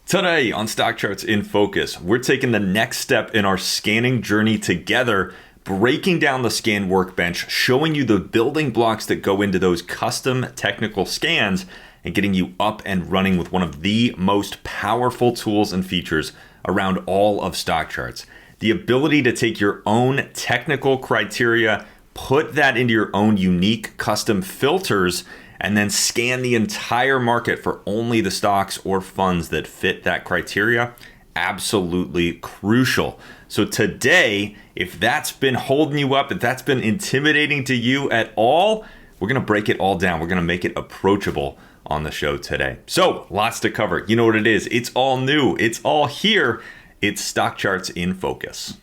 Today on StockCharts in Focus, we're taking the next step in our scanning journey together, breaking down the scan workbench, showing you the building blocks that go into those custom technical scans, and getting you up and running with one of the most powerful tools and features around all of StockCharts. The ability to take your own technical criteria, put that into your own unique custom filters, and then scan the entire market for only the stocks or funds that fit that criteria. Absolutely crucial. So today, if that's been holding you up, if that's been intimidating to you at all, we're going to break it all down. We're going to make it approachable on the show today. So lots to cover. You know what it is. It's all new. It's all here. It's StockCharts in Focus.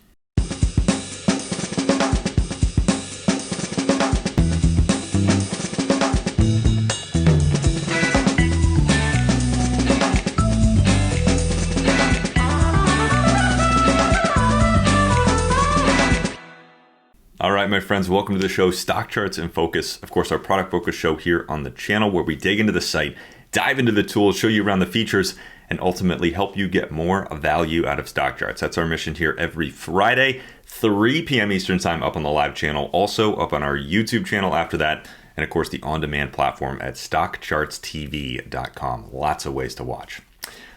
All right, my friends, welcome to the show, StockCharts in Focus. Of course, our product focus show here on the channel where we dig into the site, dive into the tools, show you around the features, and ultimately help you get more value out of StockCharts. That's our mission here every Friday, 3 p.m. Eastern time up on the live channel, also up on our YouTube channel after that, and of course the on-demand platform at StockChartsTV.com. Lots of ways to watch.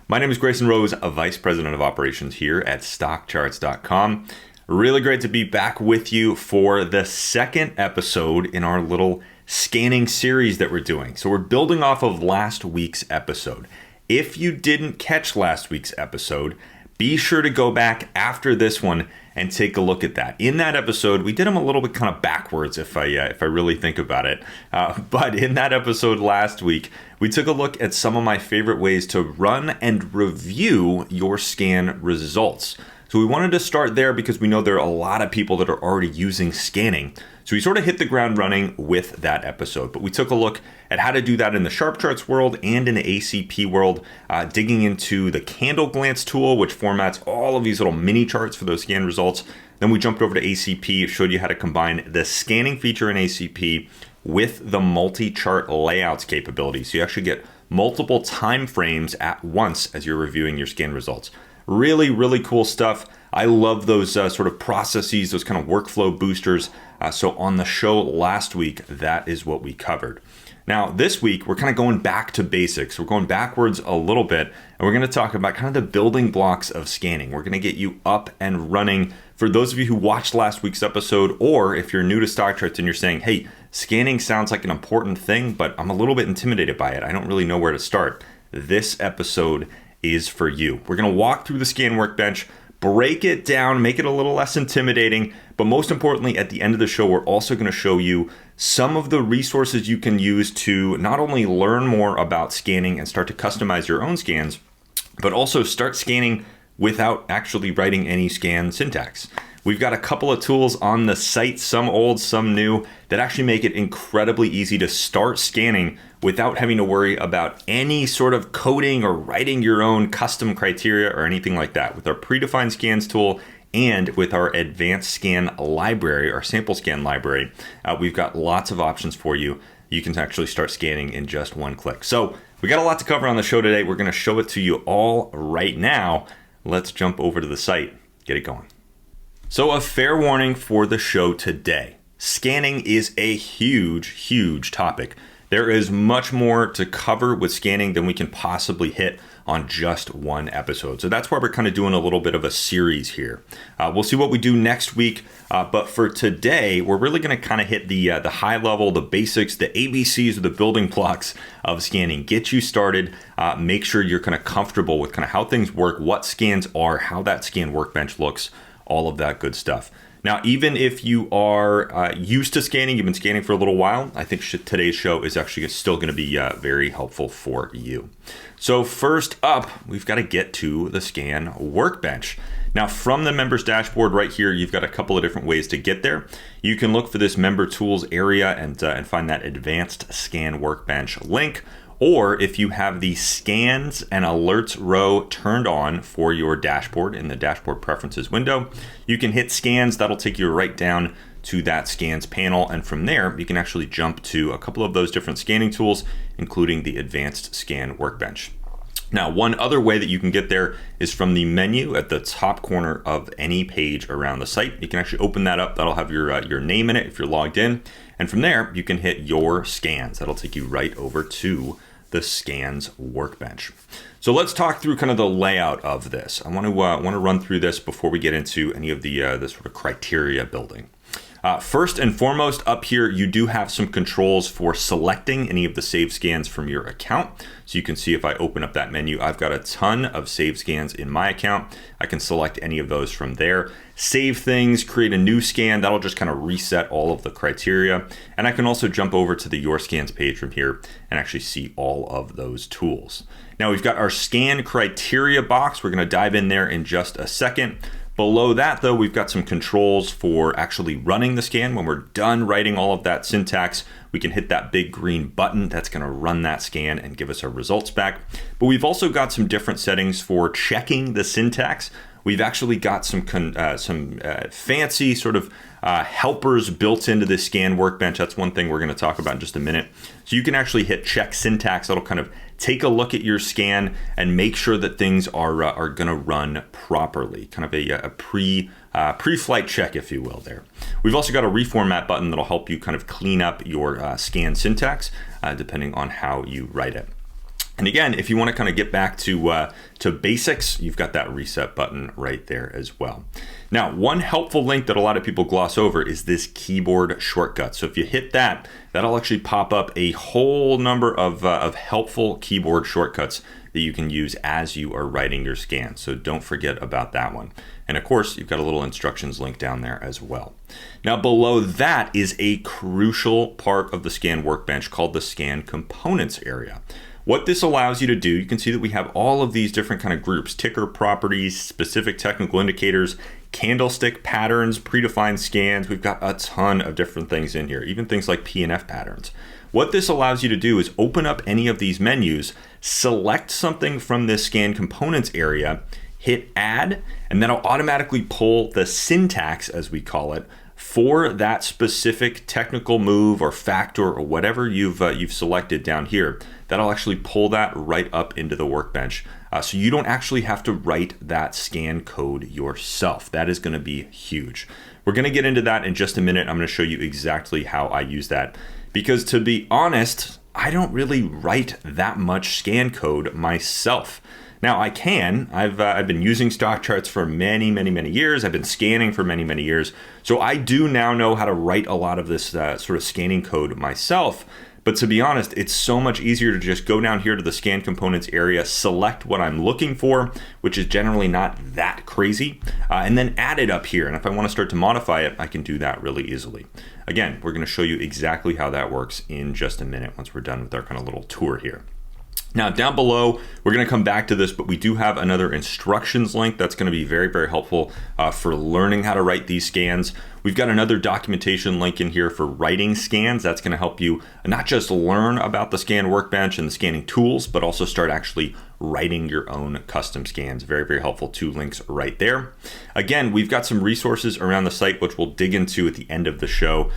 My name is Grayson Roze, a Vice President of Operations here at StockCharts.com. Really great to be back with you for the second episode in our little scanning series that we're doing. So we're building off of last week's episode. If you didn't catch last week's episode, be sure to go back after this one and take a look at that. In that episode, we did them a little bit kind of backwards if I really think about it. But in that episode last week, we took a look at some of my favorite ways to run and review your scan results. So we wanted to start there because we know there are a lot of people that are already using scanning. So we sort of hit the ground running with that episode. But we took a look at how to do that in the Sharp Charts world and in the ACP world, digging into the Candle Glance tool, which formats all of these little mini charts for those scan results. Then we jumped over to ACP, showed you how to combine the scanning feature in ACP with the multi-chart layouts capability. So you actually get multiple time frames at once as you're reviewing your scan results. Really, really cool stuff. I love those sort of processes, those kind of workflow boosters. So on the show last week, that is what we covered. Now, this week, we're kind of going back to basics. We're going backwards a little bit, and we're going to talk about kind of the building blocks of scanning. We're going to get you up and running. For those of you who watched last week's episode, or if you're new to StockCharts and you're saying, hey, scanning sounds like an important thing, but I'm a little bit intimidated by it. I don't really know where to start. This episode is for you. We're going to walk through the scan workbench, break it down, make it a little less intimidating, but most importantly, at the end of the show, we're also going to show you some of the resources you can use to not only learn more about scanning and start to customize your own scans, but also start scanning without actually writing any scan syntax. We've got a couple of tools on the site, some old, some new, that actually make it incredibly easy to start scanning without having to worry about any sort of coding or writing your own custom criteria or anything like that. With our predefined scans tool and with our advanced scan library, our sample scan library, we've got lots of options for you. You can actually start scanning in just one click. So we got a lot to cover on the show today. We're going to show it to you all right now. Let's jump over to the site, get it going. So a fair warning for the show today. Scanning is a huge, huge topic. There is much more to cover with scanning than we can possibly hit on just one episode. So that's why we're kind of doing a little bit of a series here. We'll see what we do next week. But for today, we're really going to kind of hit the high level, the basics, the ABCs, or the building blocks of scanning. Get you started. Make sure you're kind of comfortable with kind of how things work, what scans are, how that scan workbench looks, all of that good stuff. Now, even if you are used to scanning, you've been scanning for a little while, I think today's show is actually still going to be very helpful for you. So first up, we've got to get to the scan workbench. Now, from the members dashboard right here, you've got a couple of different ways to get there. You can look for this member tools area and find that advanced scan workbench link. Or if you have the scans and alerts row turned on for your dashboard in the dashboard preferences window, you can hit scans. That'll take you right down to that scans panel. And from there, you can actually jump to a couple of those different scanning tools, including the advanced scan workbench. Now, one other way that you can get there is from the menu at the top corner of any page around the site. You can actually open that up. That'll have your name in it if you're logged in. And from there, you can hit your scans. That'll take you right over to the scans workbench. So let's talk through kind of the layout of this. I want to run through this before we get into any of the sort of criteria building. First and foremost, up here, you do have some controls for selecting any of the save scans from your account. So you can see if I open up that menu, I've got a ton of save scans in my account. I can select any of those from there. Save things, create a new scan. That'll just kind of reset all of the criteria. And I can also jump over to the Your Scans page from here and actually see all of those tools. Now we've got our scan criteria box. We're going to dive in there in just a second. Below that, though, we've got some controls for actually running the scan. When we're done writing all of that syntax, we can hit that big green button that's going to run that scan and give us our results back. But we've also got some different settings for checking the syntax. We've actually got some fancy sort of helpers built into this scan workbench. That's one thing we're going to talk about in just a minute. So you can actually hit check syntax. That'll kind of take a look at your scan and make sure that things are going to run properly. Kind of a pre-flight check, if you will, there. We've also got a reformat button that'll help you kind of clean up your scan syntax, depending on how you write it. And again, if you want to kind of get back to basics, you've got that reset button right there as well. Now, one helpful link that a lot of people gloss over is this keyboard shortcut. So if you hit that, that'll actually pop up a whole number of helpful keyboard shortcuts that you can use as you are writing your scan. So don't forget about that one. And of course, you've got a little instructions link down there as well. Now, below that is a crucial part of the scan workbench called the scan components area. What this allows you to do, you can see that we have all of these different kind of groups: ticker properties, specific technical indicators, candlestick patterns, predefined scans. We've got a ton of different things in here, even things like P&F patterns. What this allows you to do is open up any of these menus, select something from this scan components area, hit add, and that'll automatically pull the syntax, as we call it, for that specific technical move or factor or whatever you've selected down here. That'll actually pull that right up into the workbench. So you don't actually have to write that scan code yourself. That is going to be huge. We're going to get into that in just a minute. I'm going to show you exactly how I use that. Because to be honest, I don't really write that much scan code myself. Now I can. I've been using StockCharts for many years. I've been scanning for many years. So I do now know how to write a lot of this sort of scanning code myself. But to be honest, it's so much easier to just go down here to the scan components area, select what I'm looking for, which is generally not that crazy, and then add it up here. And if I want to start to modify it, I can do that really easily. Again, we're going to show you exactly how that works in just a minute once we're done with our kind of little tour here. Now down below, we're going to come back to this, but we do have another instructions link that's going to be very helpful for learning how to write these scans. We've got another documentation link in here for writing scans. That's going to help you not just learn about the scan workbench and the scanning tools, but also start actually writing your own custom scans. Very helpful. 2 links right there. Again, we've got some resources around the site, which we'll dig into at the end of the show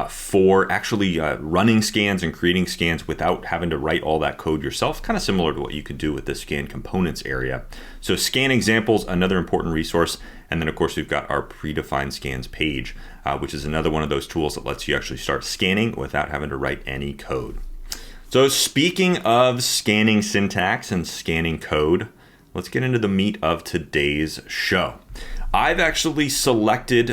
for actually running scans and creating scans without having to write all that code yourself, kind of similar to what you could do with the scan components area. So scan examples, another important resource. And then of course, we've got our predefined scans page, which is another one of those tools that lets you actually start scanning without having to write any code. So speaking of scanning syntax and scanning code, let's get into the meat of today's show. I've actually selected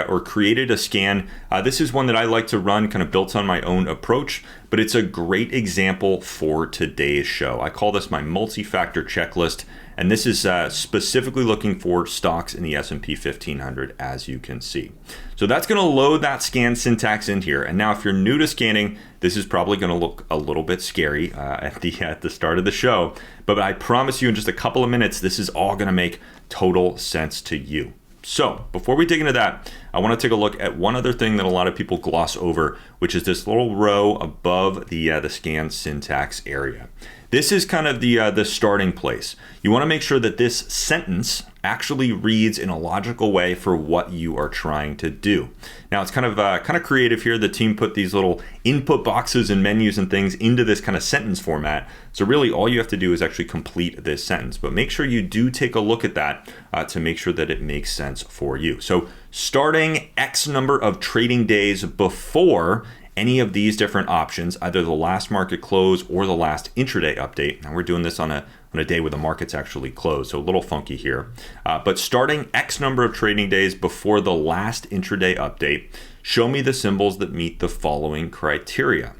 or created a scan. This is one that I like to run, kind of built on my own approach, but it's a great example for today's show. I call this my multi-factor checklist, and this is specifically looking for stocks in the S&P 1500, as you can see. So that's going to load that scan syntax in here. And now if you're new to scanning, this is probably going to look a little bit scary at the start of the show, but I promise you in just a couple of minutes, this is all going to make total sense to you. So before we dig into that, I want to take a look at one other thing that a lot of people gloss over, which is this little row above the scan syntax area. This is kind of the starting place. You want to make sure that this sentence actually reads in a logical way for what you are trying to do. Now it's kind of creative here. The team put these little input boxes and menus and things into this kind of sentence format. So really all you have to do is actually complete this sentence, but make sure you do take a look at that to make sure that it makes sense for you. So starting X number of trading days before any of these different options, either the last market close or the last intraday update. Now we're doing this on a day where the market's actually closed, so a little funky here. But starting X number of trading days before the last intraday update, show me the symbols that meet the following criteria.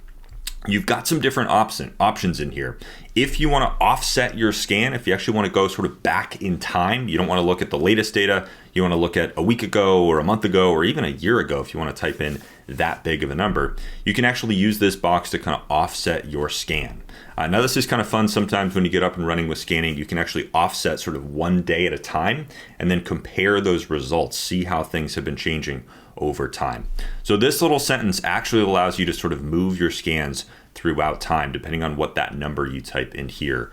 You've got some different options in here. If you want to offset your scan, if you actually want to go sort of back in time, you don't want to look at the latest data, you want to look at a week ago or a month ago or even a year ago if you want to type in that big of a number, you can actually use this box to kind of offset your scan. Now this is kind of fun sometimes when you get up and running with scanning, you can actually offset sort of one day at a time and then compare those results, see how things have been changing over time. So this little sentence actually allows you to sort of move your scans throughout time, depending on what that number you type in here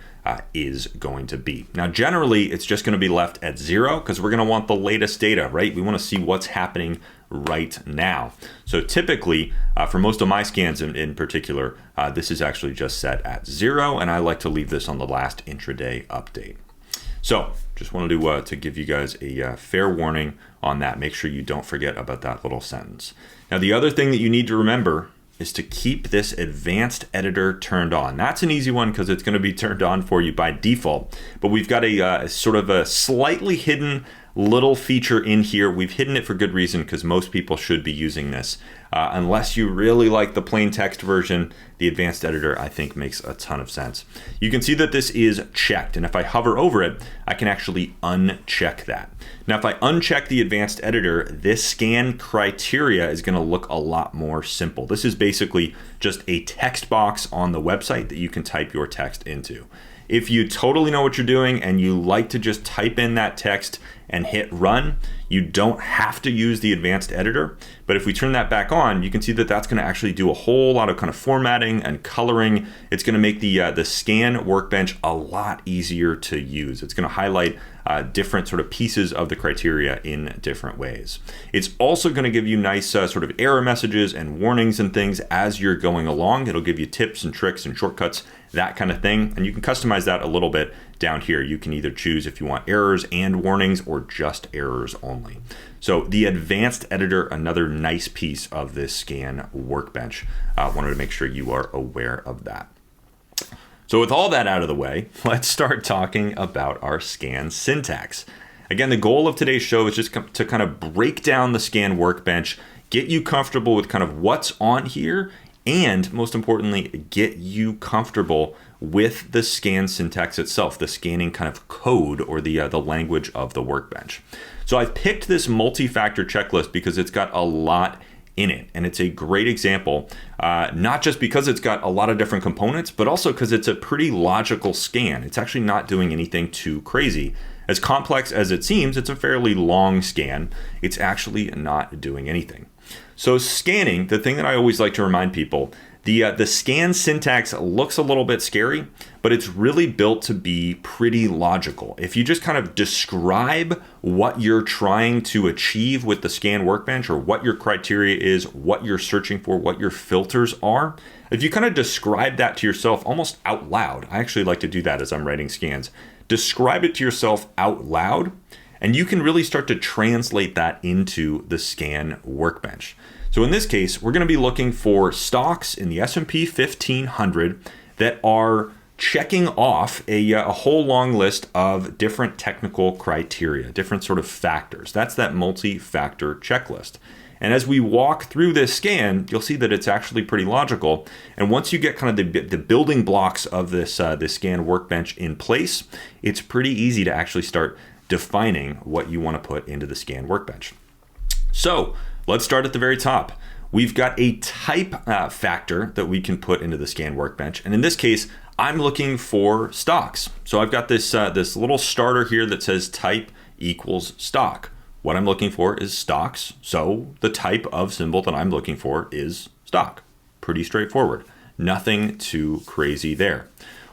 is going to be. Now, generally, it's just going to be left at 0 because we're going to want the latest data, right? We want to see what's happening right now. So typically, for most of my scans in particular, this is actually just set at 0, and I like to leave this on the last intraday update. So just wanted to give you guys a fair warning on that. Make sure you don't forget about that little sentence. Now, the other thing that you need to remember is to keep this advanced editor turned on. That's an easy one because it's going to be turned on for you by default. But we've got a sort of a slightly hidden little feature in here. We've hidden it for good reason because most people should be using this. Unless you really like the plain text version, the advanced editor I think makes a ton of sense. You can see that this is checked, and if I hover over it, I can actually uncheck that. Now if I uncheck the advanced editor, this scan criteria is going to look a lot more simple. This is basically just a text box on the website that you can type your text into. If you totally know what you're doing and you like to just type in that text and hit run, you don't have to use the advanced editor. But if we turn that back on, you can see that that's going to actually do a whole lot of kind of formatting and coloring. It's going to make the scan workbench a lot easier to use. It's going to highlight different sort of pieces of the criteria in different ways. It's also going to give you nice sort of error messages and warnings and things as you're going along. It'll give you tips and tricks and shortcuts, that kind of thing. And you can customize that a little bit down here. You can either choose if you want errors and warnings or just errors only. So the advanced editor, another nice piece of this scan workbench. Wanted to make sure you are aware of that. So with all that out of the way, let's start talking about our scan syntax. Again, the goal of today's show is just to kind of break down the scan workbench, get you comfortable with kind of what's on here, and most importantly, get you comfortable with the scan syntax itself, the scanning kind of code or the language of the workbench. So I've picked this multi-factor checklist because it's got a lot in it, and it's a great example, not just because it's got a lot of different components, but also because it's a pretty logical scan. It's actually not doing anything too crazy. As complex as it seems, it's a fairly long scan. It's actually not doing anything. So scanning, the thing that I always like to remind people, the scan syntax looks a little bit scary, but it's really built to be pretty logical. If you just kind of describe what you're trying to achieve with the scan workbench, or what your criteria is, what you're searching for, what your filters are, if you kind of describe that to yourself almost out loud, I actually like to do that as I'm writing scans, describe it to yourself out loud, and you can really start to translate that into the scan workbench. So in this case, we're going to be looking for stocks in the S&P 1500 that are checking off a whole long list of different technical criteria, different sort of factors. That's that multi-factor checklist. And as we walk through this scan, you'll see that it's actually pretty logical. And once you get kind of the building blocks of this scan workbench in place, it's pretty easy to actually start defining what you want to put into the scan workbench. So let's start at the very top. We've got a type factor that we can put into the scan workbench. And in this case, I'm looking for stocks. So I've got this little starter here that says type equals stock. what I'm looking for is stocks. So the type of symbol that I'm looking for is stock. Pretty straightforward. Nothing too crazy there.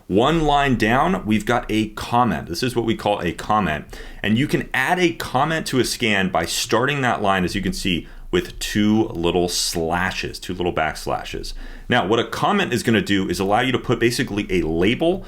One line down, we've got a comment. This is what we call a comment. And you can add a comment to a scan by starting that line, as you can see, with two little slashes, two little backslashes. Now, what a comment is going to do is allow you to put basically a label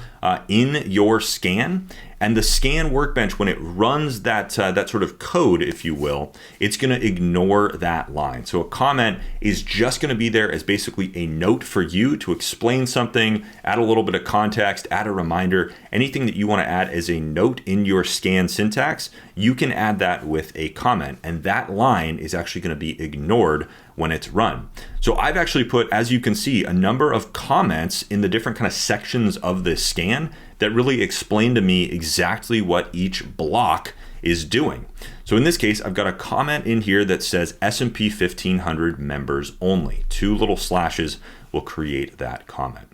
in your scan, and the scan workbench, when it runs that sort of code, if you will, it's going to ignore that line. So a comment is just going to be there as basically a note for you to explain something, add a little bit of context, add a reminder, anything that you want to add as a note in your scan syntax, you can add that with a comment, and that line is actually going to be ignored when it's run. So I've actually put, as you can see, a number of comments in the different kind of sections of this scan that really explain to me exactly what each block is doing. So in this case, I've got a comment in here that says S&P 1500 members only. Two little slashes will create that comment.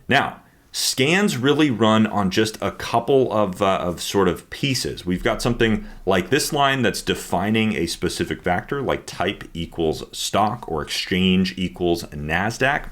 Now, scans really run on just a couple of sort of pieces. We've got something like this line that's defining a specific factor, like type equals stock or exchange equals NASDAQ.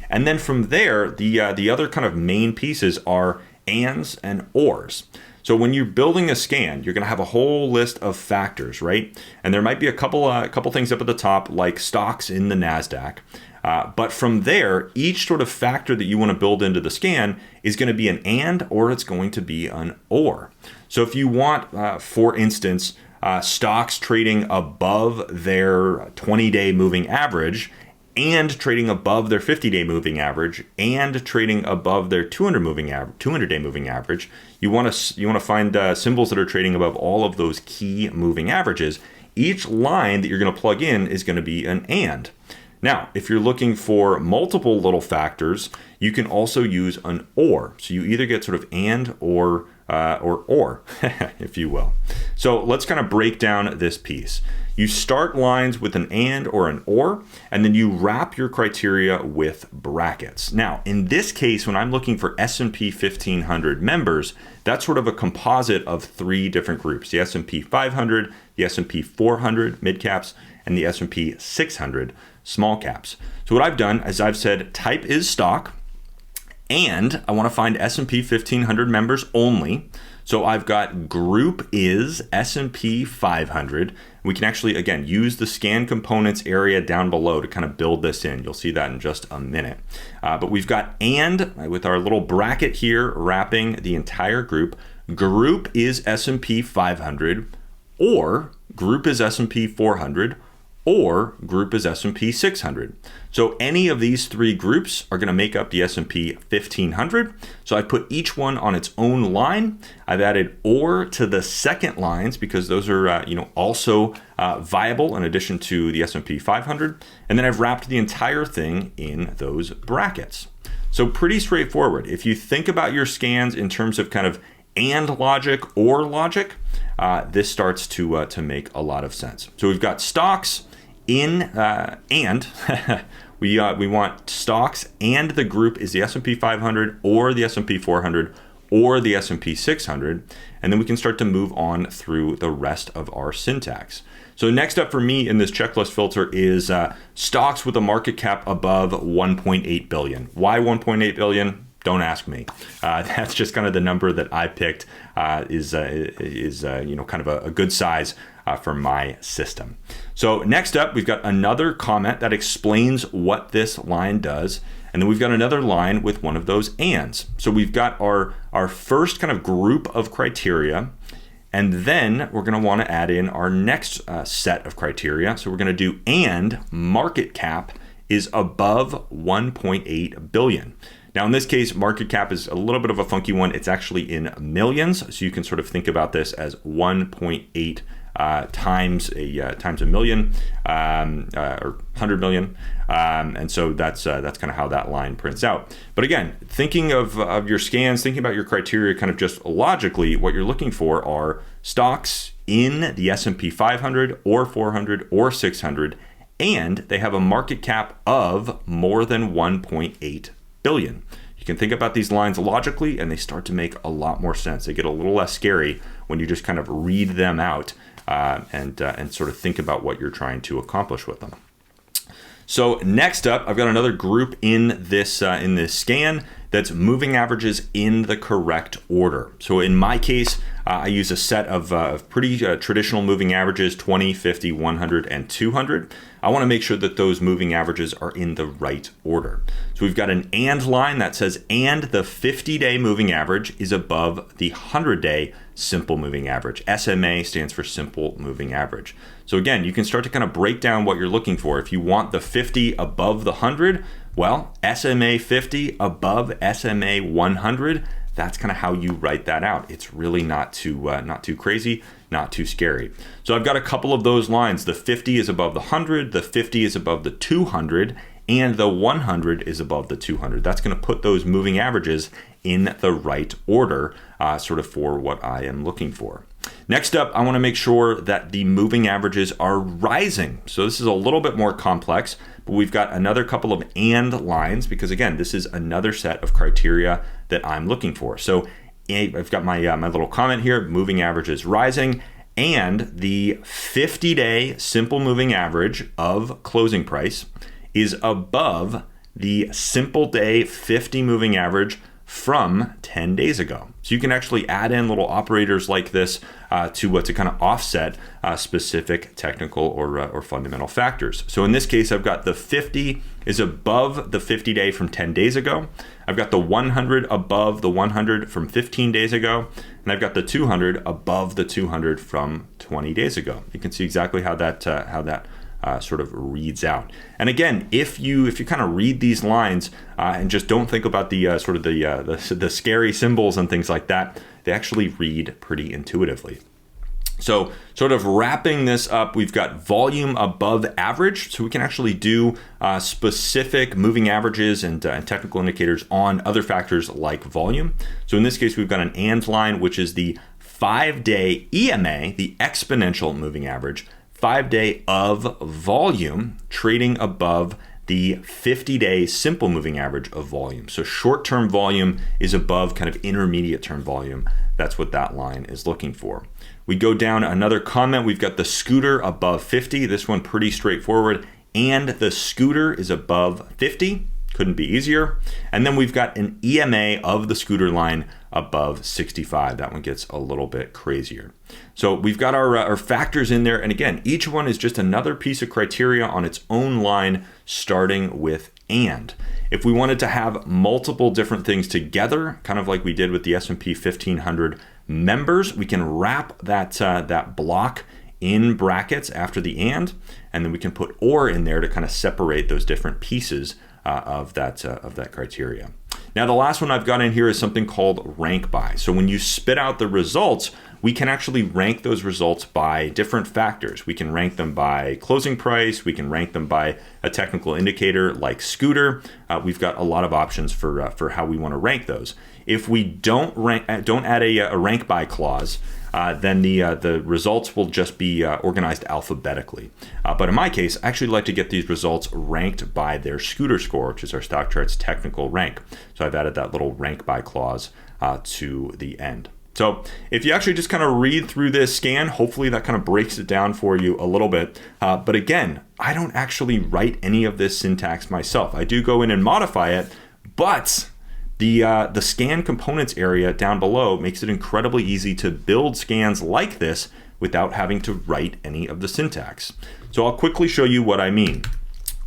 And then from there, the other kind of main pieces are ands and ors. So when you're building a scan, you're going to have a whole list of factors, right? And there might be a couple things up at the top, like stocks in the NASDAQ. But from there, each sort of factor that you want to build into the scan is going to be an and, or it's going to be an or. So if you want, for instance, stocks trading above their 20-day moving average and trading above their 50-day moving average and trading above their 200-day moving average, you want to find symbols that are trading above all of those key moving averages. Each line that you're going to plug in is going to be an and. Now, if you're looking for multiple little factors, you can also use an or. So you either get sort of and or, if you will. So let's kind of break down this piece. You start lines with an and or an or, and then you wrap your criteria with brackets. Now, in this case, when I'm looking for S&P 1500 members, that's sort of a composite of three different groups: the S&P 500, the S&P 400 mid caps, and the S&P 600 small caps. So what I've done is I've said type is stock, and I want to find S&P 1500 members only. So I've got group is S&P 500. We can actually, again, use the scan components area down below to kind of build this in. You'll see that in just a minute. But we've got and with our little bracket here wrapping the entire group. Group is S&P 500, or group is S&P 400, or group is S&P 600. So any of these three groups are going to make up the S&P 1500. So I put each one on its own line. I've added or to the second lines because those are also viable in addition to the S&P 500. And then I've wrapped the entire thing in those brackets. So pretty straightforward. If you think about your scans in terms of kind of and logic or logic, this starts to make a lot of sense. So we've got stocks in and we want stocks, and the group is the S&P 500 or the S&P 400 or the S&P 600, and then we can start to move on through the rest of our syntax. So next up for me in this checklist filter is stocks with a market cap above 1.8 billion. Why 1.8 billion? Don't ask me. That's just kind of the number that I picked is kind of a good size for my system. So next up, we've got another comment that explains what this line does. And then we've got another line with one of those ands. So we've got our first kind of group of criteria. And then we're going to want to add in our next set of criteria. So we're going to do and market cap is above 1.8 billion. Now, in this case, market cap is a little bit of a funky one. It's actually in millions. So you can sort of think about this as 1.8 times a million or 100 million. And so that's kind of how that line prints out. But again, thinking of your scans, thinking about your criteria kind of just logically, what you're looking for are stocks in the S&P 500 or 400 or 600, and they have a market cap of more than 1.8 billion. You can think about these lines logically, and they start to make a lot more sense. They get a little less scary when you just kind of read them out and sort of think about what you're trying to accomplish with them. So next up, I've got another group in this scan that's moving averages in the correct order. So in my case, I use a set of pretty traditional moving averages, 20, 50, 100, and 200. I want to make sure that those moving averages are in the right order. So we've got an and line that says, and the 50-day moving average is above the 100-day simple moving average. SMA stands for simple moving average. So again, you can start to kind of break down what you're looking for. If you want the 50 above the 100, well, SMA 50 above SMA 100, that's kind of how you write that out. It's really not too crazy, not too scary. So I've got a couple of those lines. The 50 is above the 100, the 50 is above the 200, and the 100 is above the 200. That's going to put those moving averages in the right order, sort of for what I am looking for. Next up, I want to make sure that the moving averages are rising. So this is a little bit more complex, but we've got another couple of and lines because again, this is another set of criteria that I'm looking for. So I've got my little comment here, moving averages rising, and the 50-day simple moving average of closing price is above the simple day 50 moving average from 10 days ago. So you can actually add in little operators like this to kind of offset specific technical or fundamental factors. So in this case, I've got the 50 is above the 50 day from 10 days ago. I've got the 100 above the 100 from 15 days ago. And I've got the 200 above the 200 from 20 days ago. You can see exactly how that sort of reads out. And again, if you kind of read these lines and just don't think about the sort of the scary symbols and things like that, they actually read pretty intuitively. So sort of wrapping this up, we've got volume above average. So we can actually do specific moving averages and technical indicators on other factors like volume. So in this case, we've got an and line, which is the 5-day EMA, the exponential moving average, 5-day of volume trading above the 50-day simple moving average of volume. So short-term volume is above kind of intermediate-term volume. That's what that line is looking for. We go down another comment. We've got the scooter above 50. This one pretty straightforward. And the scooter is above 50. Couldn't be easier. And then we've got an EMA of the scooter line above 65. That one gets a little bit crazier. So we've got our factors in there. And again, each one is just another piece of criteria on its own line, starting with and. If we wanted to have multiple different things together, kind of like we did with the S&P 1500 members, we can wrap that block in brackets after the and then we can put or in there to kind of separate those different pieces of that criteria. Now, the last one I've got in here is something called rank by. So when you spit out the results, we can actually rank those results by different factors. We can rank them by closing price. We can rank them by a technical indicator like scooter. We've got a lot of options for how we want to rank those. If we don't add a rank by clause, then the results will just be organized alphabetically. But in my case, I actually like to get these results ranked by their scooter score, which is our StockCharts technical rank. So I've added that little rank by clause to the end. So if you actually just kind of read through this scan, hopefully that kind of breaks it down for you a little bit. But again, I don't actually write any of this syntax myself. I do go in and modify it, but the scan components area down below makes it incredibly easy to build scans like this without having to write any of the syntax. So I'll quickly show you what I mean.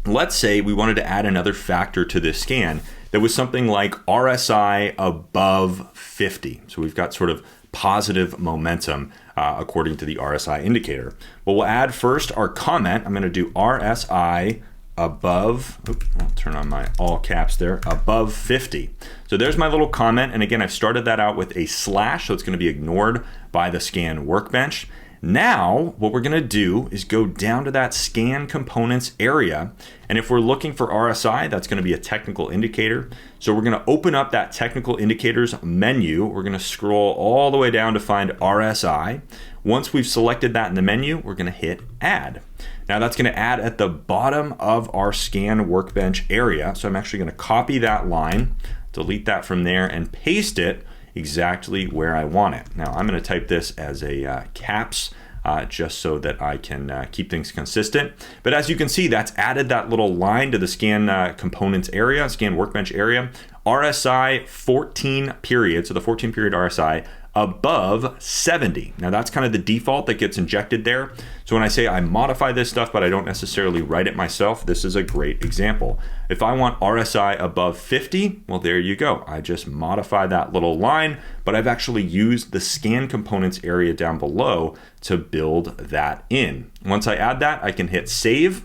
Let's say we wanted to add another factor to this scan that was something like RSI above 50. So we've got sort of positive momentum according to the RSI indicator. Well, we'll add first our comment. I'm going to do RSI above, I'll turn on my all caps there, above 50. So there's my little comment. And again, I've started that out with a slash, so it's going to be ignored by the scan workbench. Now, what we're going to do is go down to that scan components area. And if we're looking for RSI, that's going to be a technical indicator. So we're going to open up that technical indicators menu. We're going to scroll all the way down to find RSI. Once we've selected that in the menu, we're going to hit add. Now that's going to add at the bottom of our scan workbench area. So I'm actually going to copy that line, delete that from there, and paste it exactly where I want it. Now I'm going to type this as a caps just so that I can keep things consistent. But as you can see, that's added that little line to the scan components area, scan workbench area. RSI 14 period, so the 14 period RSI above 70. Now that's kind of the default that gets injected there. So when I say I modify this stuff, but I don't necessarily write it myself, this is a great example. If I want RSI above 50, well, there you go. I just modify that little line, but I've actually used the scan components area down below to build that in. Once I add that, I can hit save,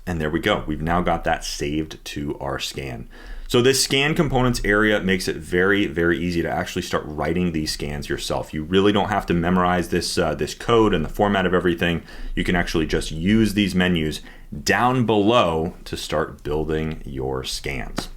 and there we go. We've now got that saved to our scan. So this scan components area makes it very, very easy to actually start writing these scans yourself. You really don't have to memorize this code and the format of everything. You can actually just use these menus down below to start building your scans.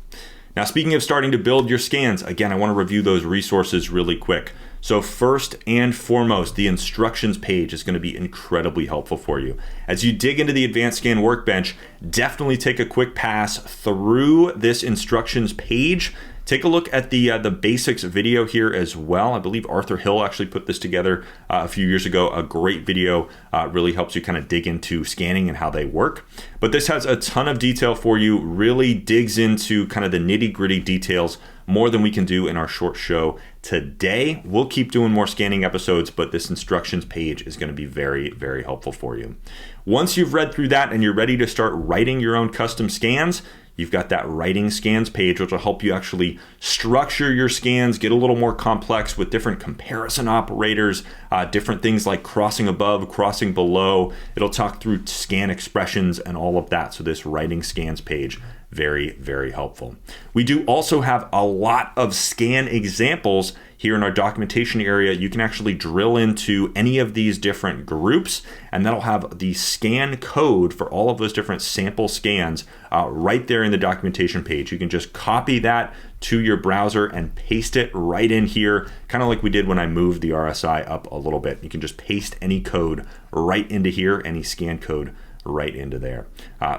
Now, speaking of starting to build your scans, again, I want to review those resources really quick. So first and foremost, the instructions page is going to be incredibly helpful for you. As you dig into the Advanced Scan Workbench, definitely take a quick pass through this instructions page. Take a look at the basics video here as well. I believe Arthur Hill actually put this together a few years ago. A great video, really helps you kind of dig into scanning and how they work. But this has a ton of detail for you, really digs into kind of the nitty-gritty details more than we can do in our short show today. We'll keep doing more scanning episodes, but this instructions page is going to be very, very helpful for you. Once you've read through that and you're ready to start writing your own custom scans, you've got that writing scans page, which will help you actually structure your scans, get a little more complex with different comparison operators, different things like crossing above, crossing below. It'll talk through scan expressions and all of that. So this writing scans page, very, very helpful. We do also have a lot of scan examples here in our documentation area. You can actually drill into any of these different groups, and that'll have the scan code for all of those different sample scans right there in the documentation page. You can just copy that to your browser and paste it right in here, kind of like we did when I moved the RSI up a little bit. You can just paste any code right into here, any scan code right into there.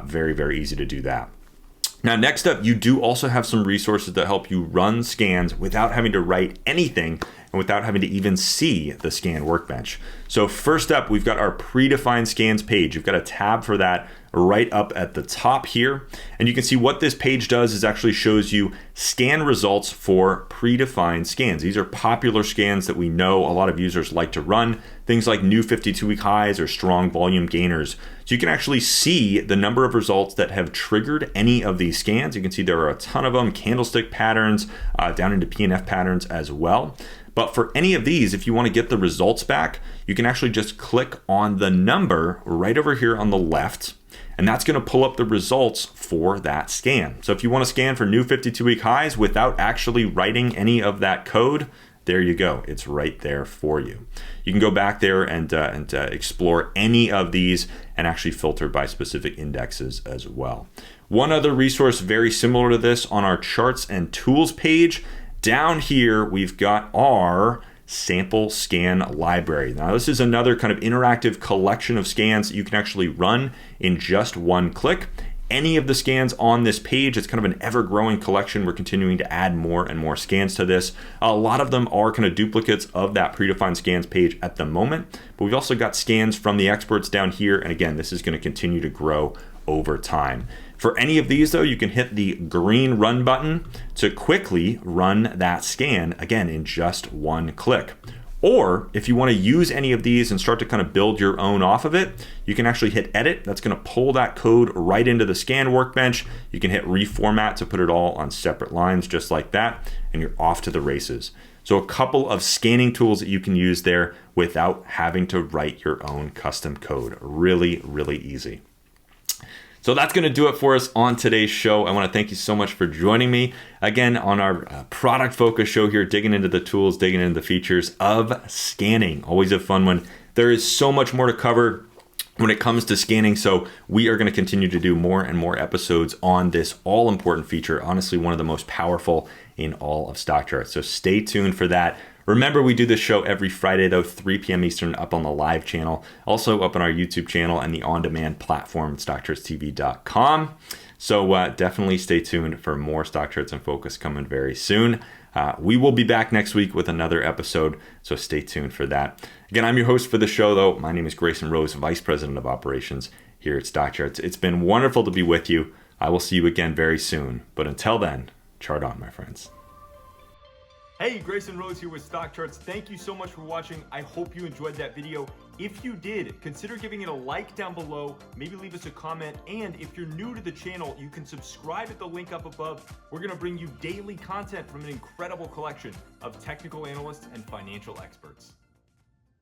Very, very easy to do that. Now, next up, you do also have some resources that help you run scans without having to write anything and without having to even see the scan workbench. So first up, we've got our predefined scans page. You've got a tab for that right up at the top here. And you can see what this page does is actually shows you scan results for predefined scans. These are popular scans that we know a lot of users like to run, things like new 52-week highs or strong volume gainers. So you can actually see the number of results that have triggered any of these scans. You can see there are a ton of them, candlestick patterns, down into PNF patterns as well. But for any of these, if you want to get the results back, you can actually just click on the number right over here on the left, and that's going to pull up the results for that scan. So if you want to scan for new 52-week highs without actually writing any of that code, there you go. It's right there for you. You can go back there and explore any of these and actually filter by specific indexes as well. One other resource very similar to this on our charts and tools page, down here we've got our sample scan library. Now this is another kind of interactive collection of scans that you can actually run in just one click. Any of the scans on this page, it's kind of an ever-growing collection. We're continuing to add more and more scans to this. A lot of them are kind of duplicates of that predefined scans page at the moment, but we've also got scans from the experts down here. And again, this is going to continue to grow over time. For any of these though, you can hit the green run button to quickly run that scan, again, in just one click. Or if you want to use any of these and start to kind of build your own off of it, you can actually hit edit. That's going to pull that code right into the scan workbench. You can hit reformat to put it all on separate lines just like that, and you're off to the races. So a couple of scanning tools that you can use there without having to write your own custom code. Really, really easy. So that's going to do it for us on today's show. I want to thank you so much for joining me again on our product focus show here, digging into the tools, digging into the features of scanning. Always a fun one. There is so much more to cover when it comes to scanning. So we are going to continue to do more and more episodes on this all important feature. Honestly, one of the most powerful in all of StockCharts. So stay tuned for that. Remember, we do this show every Friday, though, 3 p.m. Eastern, up on the live channel, also up on our YouTube channel and the on-demand platform, StockChartsTV.com. So definitely stay tuned for more StockCharts in Focus coming very soon. We will be back next week with another episode, so stay tuned for that. Again, I'm your host for the show, though. My name is Grayson Roze, Vice President of Operations here at StockCharts. It's been wonderful to be with you. I will see you again very soon. But until then, chart on, my friends. Hey, Grayson Roze here with StockCharts. Thank you so much for watching. I hope you enjoyed that video. If you did, consider giving it a like down below, maybe leave us a comment, and if you're new to the channel, you can subscribe at the link up above. We're gonna bring you daily content from an incredible collection of technical analysts and financial experts.